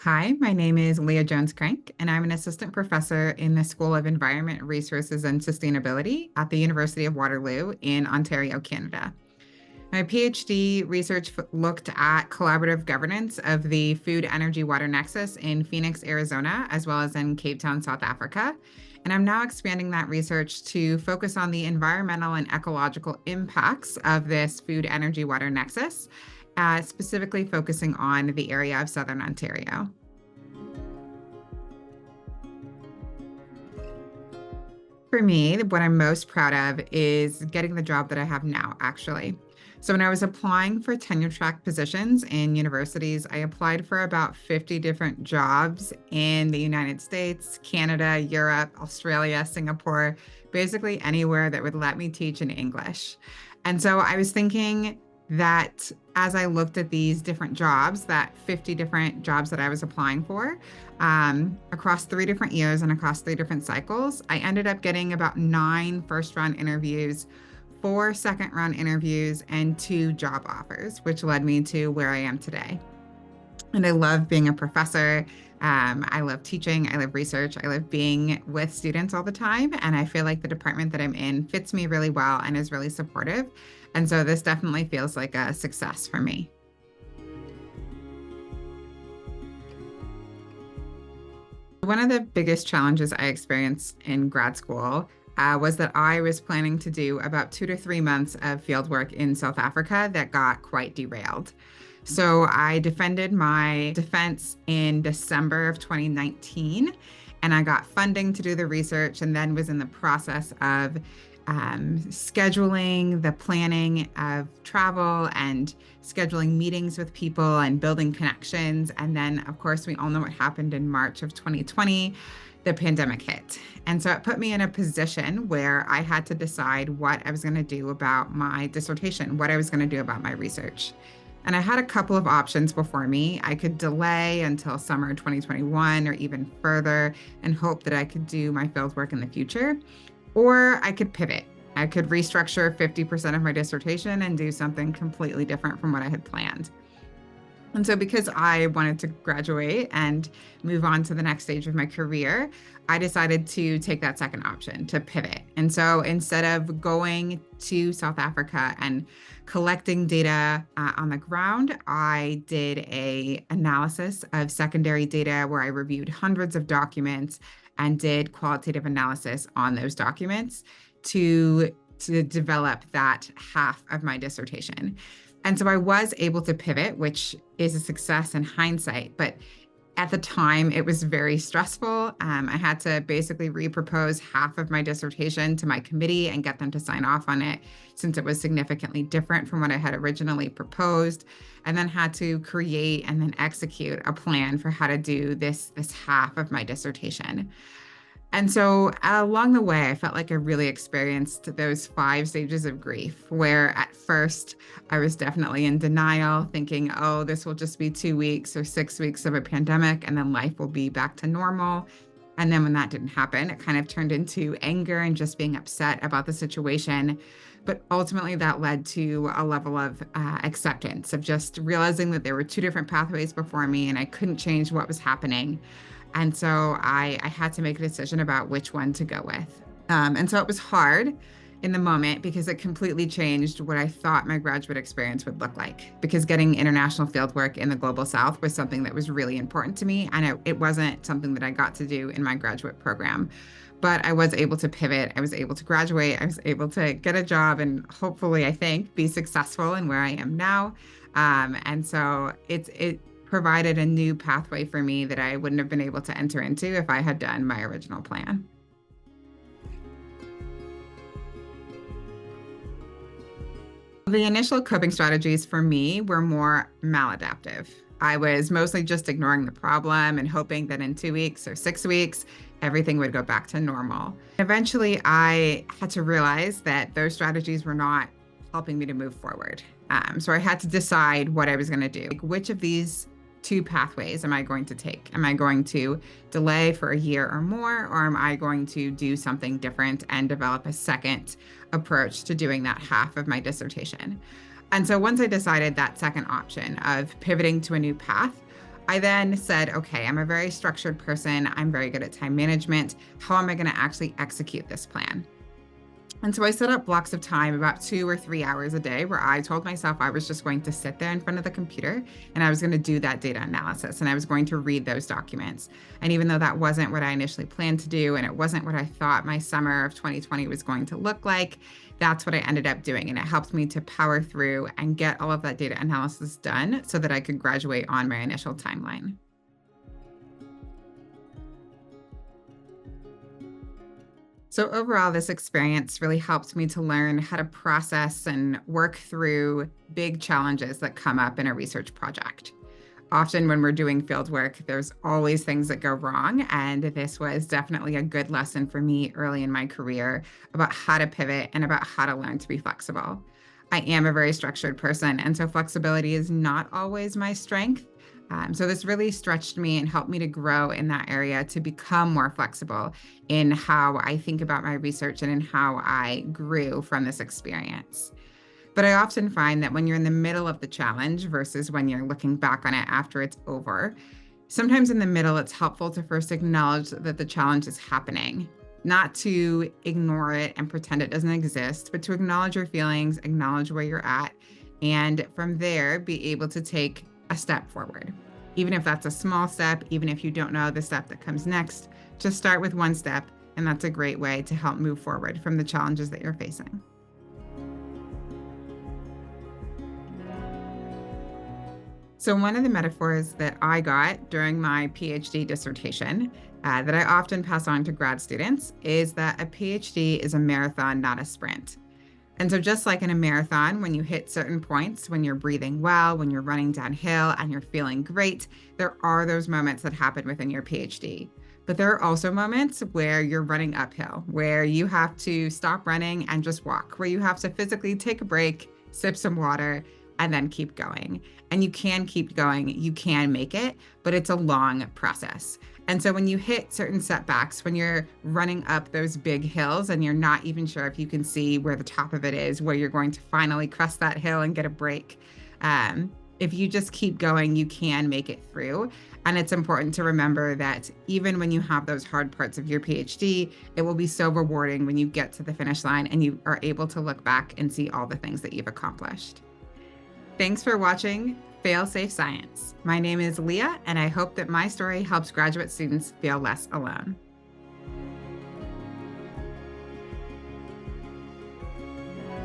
Hi, my name is Leah Jones-Crank, and I'm an assistant professor in the School of Environment, Resources, and Sustainability at the University of Waterloo in Ontario, Canada. My PhD research looked at collaborative governance of the food, energy, water nexus in Phoenix, Arizona, as well as in Cape Town, South Africa. And I'm now expanding that research to focus on the environmental and ecological impacts of this food, energy, water nexus, specifically focusing on the area of Southern Ontario. For me, what I'm most proud of is getting the job that I have now, actually. So when I was applying for tenure track positions in universities, I applied for about 50 different jobs in the United States, Canada, Europe, Australia, Singapore, basically anywhere that would let me teach in English. And so I was thinking that as I looked at these different jobs, that 50 different jobs that I was applying for, across 3 different years and across 3 different cycles, I ended up getting about 9 first round interviews, 4 second round interviews, and 2 job offers, which led me to where I am today. And I love being a professor. I love teaching. I love research. I love being with students all the time. And I feel like the department that I'm in fits me really well and is really supportive. And so this definitely feels like a success for me. One of the biggest challenges I experienced in grad school was that I was planning to do about 2 to 3 months of fieldwork in South Africa that got quite derailed. So I defended my defense in December of 2019, and I got funding to do the research and then was in the process of scheduling the planning of travel and scheduling meetings with people and building connections. And then, of course, we all know what happened in March of 2020. The pandemic hit. And so it put me in a position where I had to decide what I was going to do about my dissertation, what I was going to do about my research. And I had a couple of options before me. I could delay until summer 2021 or even further and hope that I could do my fieldwork in the future, or I could pivot. I could restructure 50% of my dissertation and do something completely different from what I had planned. And so because I wanted to graduate and move on to the next stage of my career, I decided to take that second option, to pivot. And so instead of going to South Africa and collecting data on the ground, I did an analysis of secondary data where I reviewed hundreds of documents and did qualitative analysis on those documents to develop that half of my dissertation. And so I was able to pivot, which is a success in hindsight. But at the time, it was very stressful. I had to basically repropose half of my dissertation to my committee and get them to sign off on it, since it was significantly different from what I had originally proposed, and then had to create and then execute a plan for how to do this half of my dissertation. And so along the way, I felt like I really experienced those 5 stages of grief, where at first I was definitely in denial, thinking, oh, this will just be 2 weeks or 6 weeks of a pandemic, and then life will be back to normal. And then when that didn't happen, it kind of turned into anger and just being upset about the situation. But ultimately, that led to a level of acceptance, of just realizing that there were 2 different pathways before me and I couldn't change what was happening. And so I had to make a decision about which one to go with. And so it was hard in the moment because it completely changed what I thought my graduate experience would look like. Because getting international fieldwork in the Global South was something that was really important to me. And it wasn't something that I got to do in my graduate program. But I was able to pivot. I was able to graduate. I was able to get a job and hopefully, I think, be successful in where I am now. And so it provided a new pathway for me that I wouldn't have been able to enter into if I had done my original plan. The initial coping strategies for me were more maladaptive. I was mostly just ignoring the problem and hoping that in 2 weeks or 6 weeks, everything would go back to normal. Eventually, I had to realize that those strategies were not helping me to move forward. So I had to decide what I was going to do. Like, which of these 2 pathways am I going to take? Am I going to delay for a year or more, or am I going to do something different and develop a second approach to doing that half of my dissertation? And so once I decided that second option of pivoting to a new path, I then said, okay, I'm a very structured person. I'm very good at time management. How am I going to actually execute this plan? And so I set up blocks of time, about 2 or 3 hours a day, where I told myself I was just going to sit there in front of the computer and I was going to do that data analysis and I was going to read those documents. And even though that wasn't what I initially planned to do and it wasn't what I thought my summer of 2020 was going to look like, that's what I ended up doing. And it helped me to power through and get all of that data analysis done so that I could graduate on my initial timeline. So overall, this experience really helped me to learn how to process and work through big challenges that come up in a research project. Often when we're doing field work, there's always things that go wrong. And this was definitely a good lesson for me early in my career about how to pivot and about how to learn to be flexible. I am a very structured person, and so flexibility is not always my strength. So this really stretched me and helped me to grow in that area to become more flexible in how I think about my research and in how I grew from this experience. But I often find that when you're in the middle of the challenge versus when you're looking back on it after it's over, sometimes in the middle, it's helpful to first acknowledge that the challenge is happening, not to ignore it and pretend it doesn't exist, but to acknowledge your feelings, acknowledge where you're at, and from there, be able to take a step forward. Even if that's a small step, even if you don't know the step that comes next, just start with one step, and that's a great way to help move forward from the challenges that you're facing. So one of the metaphors that I got during my PhD dissertation that I often pass on to grad students is that a PhD is a marathon, not a sprint. And so just like in a marathon, when you hit certain points, when you're breathing well, when you're running downhill and you're feeling great, there are those moments that happen within your PhD. But there are also moments where you're running uphill, where you have to stop running and just walk, where you have to physically take a break, sip some water, and then keep going. And you can keep going, you can make it, but it's a long process. And so when you hit certain setbacks, when you're running up those big hills and you're not even sure if you can see where the top of it is, where you're going to finally crest that hill and get a break, if you just keep going, you can make it through. And it's important to remember that even when you have those hard parts of your PhD, it will be so rewarding when you get to the finish line and you are able to look back and see all the things that you've accomplished. Thanks for watching Fail Safe Science. My name is Leah, and I hope that my story helps graduate students feel less alone.